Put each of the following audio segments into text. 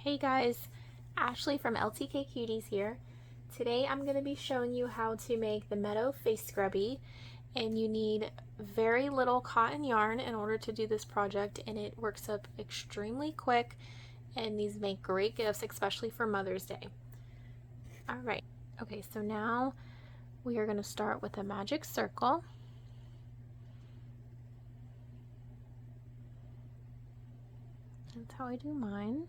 Hey guys, Ashley from Ltkcuties here. Today I'm going to be showing you how to make the Meadow face scrubby, and you need very little cotton yarn in order to do this project, and it works up extremely quick, and these make great gifts, especially for Mother's Day. Alright, okay, so now we are going to start with a magic circle. That's how I do mine.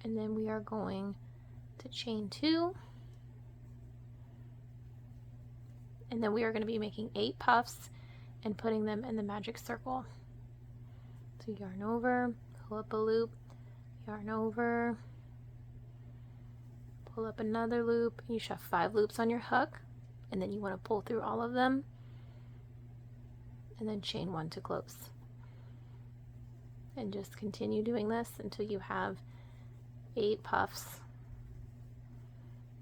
And then we are going to chain 2, and then we are going to be making 8 puffs and putting them in the magic circle. So yarn over, pull up a loop, yarn over, pull up another loop. You should have 5 loops on your hook, and then you want to pull through all of them and then chain 1 to close, and just continue doing this until you have 8 puffs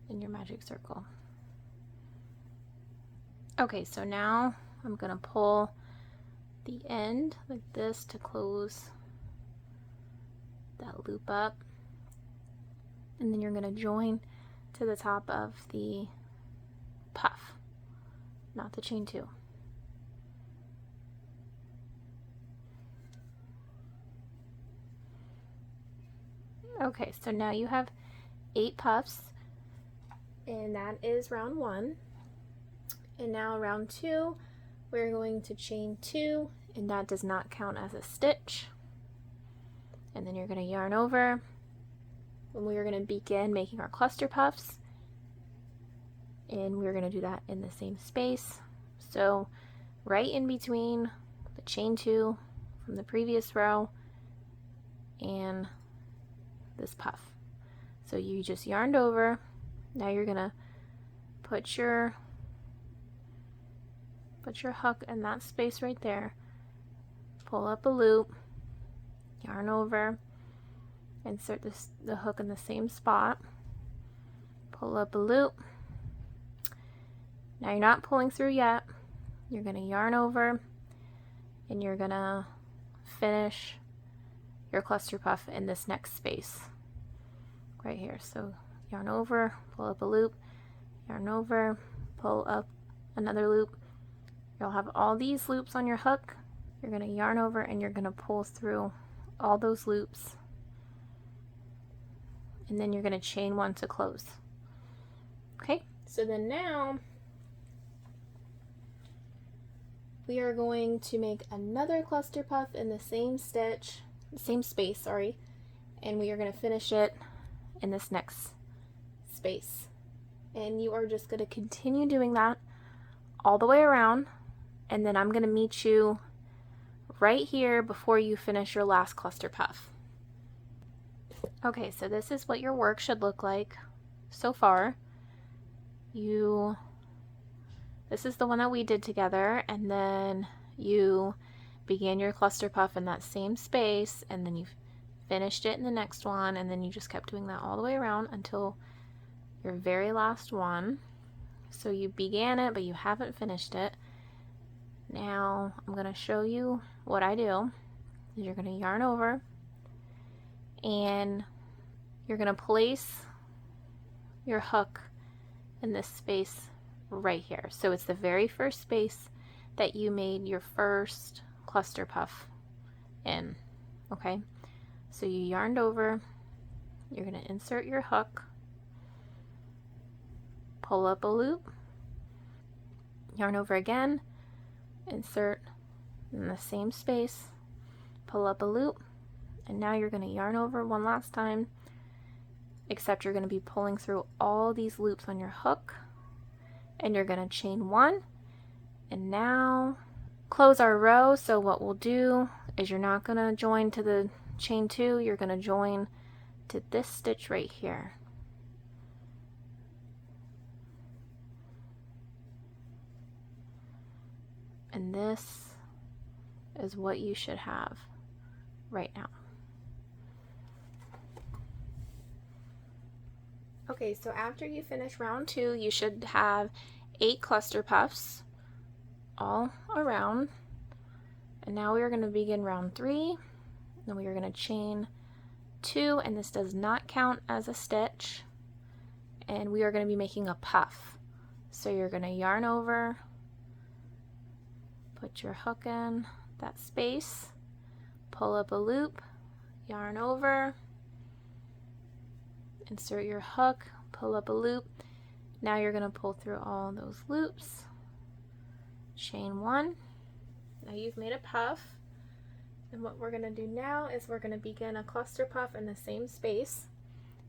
in your magic circle. Okay, so now I'm going to pull the end like this to close that loop up, and then you're going to join to the top of the puff, not the chain 2. Okay, so now you have 8 puffs, and that is round 1. And now round 2, we're going to chain 2, and that does not count as a stitch. And then you're going to yarn over, and we are going to begin making our cluster puffs, and we're going to do that in the same space. So right in between the chain 2 from the previous row and this puff. So you just yarned over. Now you're gonna put your hook in that space right there, pull up a loop, yarn over, insert the hook in the same spot, pull up a loop. Now you're not pulling through yet. You're gonna yarn over, and you're gonna finish your cluster puff in this next space right here. So yarn over, pull up a loop, yarn over, pull up another loop. You'll have all these loops on your hook. You're going to yarn over, and you're going to pull through all those loops, and then you're going to chain 1 to close. Okay, so then now we are going to make another cluster puff in the same stitch, same space, sorry, and we are going to finish it in this next space. And you are just going to continue doing that all the way around, and then I'm going to meet you right here before you finish your last cluster puff. Okay, so this is what your work should look like so far. This is the one that we did together, and then you began your cluster puff in that same space, and then you finished it in the next one, and then you just kept doing that all the way around until your very last one. So you began it, but you haven't finished it. Now I'm going to show you what I do. You're going to yarn over, and you're going to place your hook in this space right here. So it's the very first space that you made your first cluster puff in. Okay, so you yarned over, you're going to insert your hook, pull up a loop, yarn over again, insert in the same space, pull up a loop, and now you're going to yarn over one last time, except you're going to be pulling through all these loops on your hook, and you're going to chain 1, and now close our row. So what we'll do is you're not going to join to the chain 2, you're going to join to this stitch right here. And this is what you should have right now. Okay, so after you finish round 2, you should have 8 cluster puffs all around. And now we are going to begin round 3. Then we are going to chain 2, and this does not count as a stitch, and we are going to be making a puff. So you're going to yarn over, put your hook in that space, pull up a loop, yarn over, insert your hook, pull up a loop. Now you're going to pull through all those loops, chain 1. Now you've made a puff, and what we're going to do now is we're going to begin a cluster puff in the same space,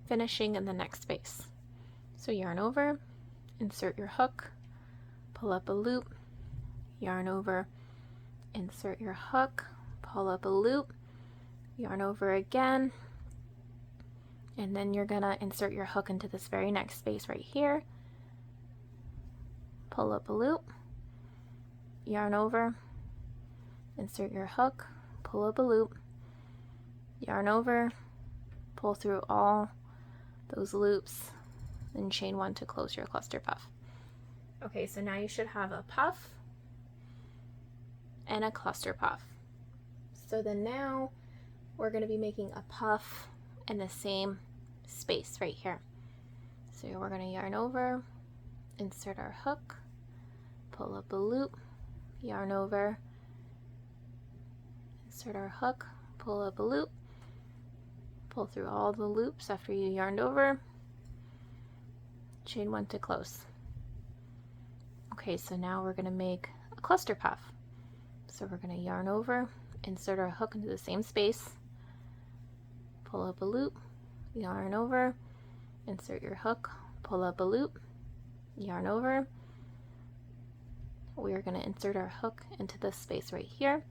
finishing in the next space. So yarn over, insert your hook, pull up a loop, yarn over, insert your hook, pull up a loop, yarn over again, and then you're going to insert your hook into this very next space right here, pull up a loop, yarn over, insert your hook, pull up a loop, yarn over, pull through all those loops, then chain 1 to close your cluster puff. Okay, so now you should have a puff and a cluster puff. So then now we're going to be making a puff in the same space right here. So we're going to yarn over, insert our hook, pull up a loop, yarn over, insert our hook, pull up a loop, pull through all the loops after you yarned over, chain 1 to close. Okay, so now we're going to make a cluster puff. So we're going to yarn over, insert our hook into the same space, pull up a loop, yarn over, insert your hook, pull up a loop, yarn over. We are going to insert our hook into this space right here,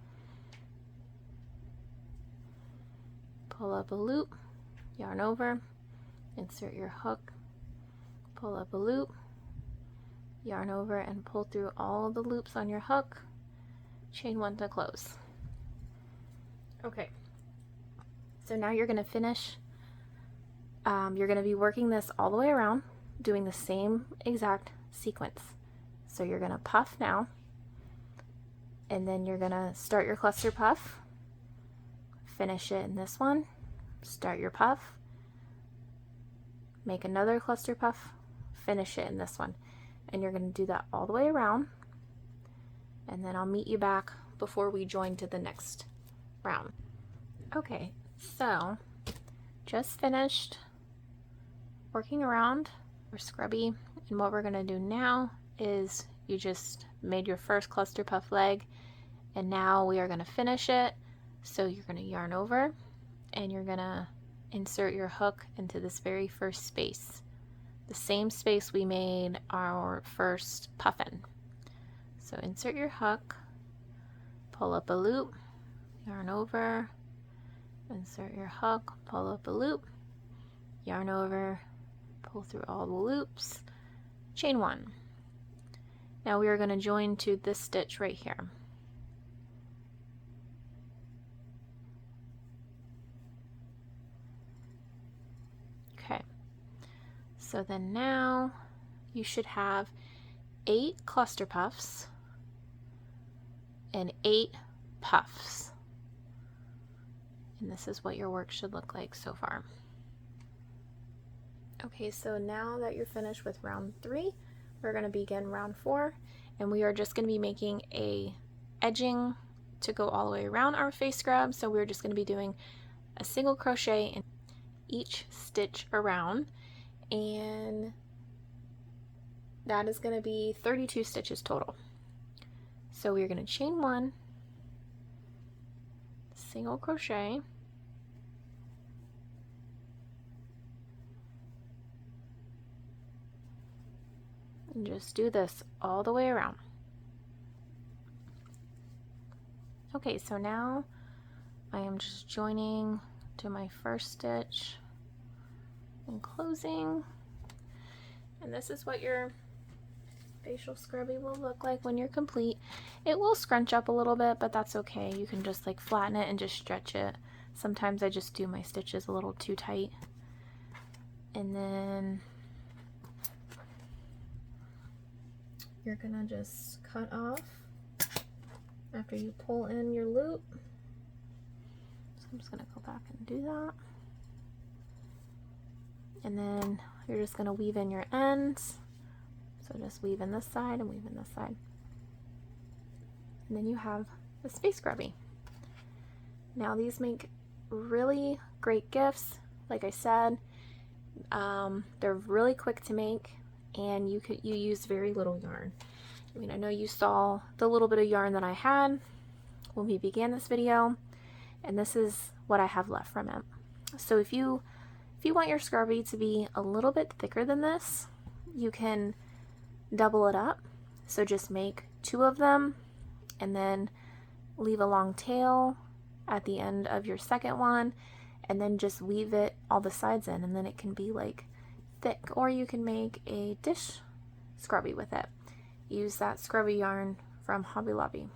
pull up a loop, yarn over, insert your hook, pull up a loop, yarn over, and pull through all the loops on your hook, chain 1 to close. Okay, so now you're going to finish, you're going to be working this all the way around, doing the same exact sequence. So you're going to puff now, and then you're going to start your cluster puff, finish it in this one, start your puff, make another cluster puff, finish it in this one, and you're going to do that all the way around, and then I'll meet you back before we join to the next round. Okay, so just finished working around our Scrubby, and what we're going to do now is you just made your first cluster puff leg, and now we are going to finish it. So you're going to yarn over, and you're going to insert your hook into this very first space, the same space we made our first puff in. So insert your hook, pull up a loop, yarn over, insert your hook, pull up a loop, yarn over, pull through all the loops, chain 1. Now we are going to join to this stitch right here. Okay, so then now you should have 8 cluster puffs and 8 puffs. And this is what your work should look like so far. Okay, so now that you're finished with round 3, we're going to begin round 4, and we are just going to be making a edging to go all the way around our face scrub. So we're just going to be doing a single crochet in each stitch around, and that is going to be 32 stitches total. So we're going to chain 1, single crochet, and just do this all the way around. Okay, so now I am just joining to my first stitch and closing, and this is what your facial scrubby will look like when you're complete. It will scrunch up a little bit, but that's okay. You can just like flatten it and just stretch it. Sometimes I just do my stitches a little too tight. And then you're gonna just cut off after you pull in your loop. So I'm just gonna go back and do that. and then you're just going to weave in your ends. So just weave in this side and weave in this side. And then you have the Space Scrubby. Now these make really great gifts. Like I said, they're really quick to make, and you use very little yarn. I mean, I know you saw the little bit of yarn that I had when we began this video, and this is what I have left from it. So if you want your Scrubby to be a little bit thicker than this, you can double it up. So just make 2 of them and then leave a long tail at the end of your second one, and then just weave it all the sides in, and then it can be like thick. Or you can make a dish Scrubby with it. Use that Scrubby yarn from Hobby Lobby.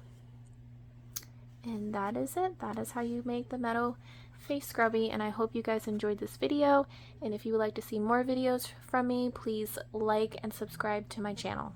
And that is it. That is how you make the Meadow face Scrubby, and I hope you guys enjoyed this video. And if you would like to see more videos from me, please like and subscribe to my channel.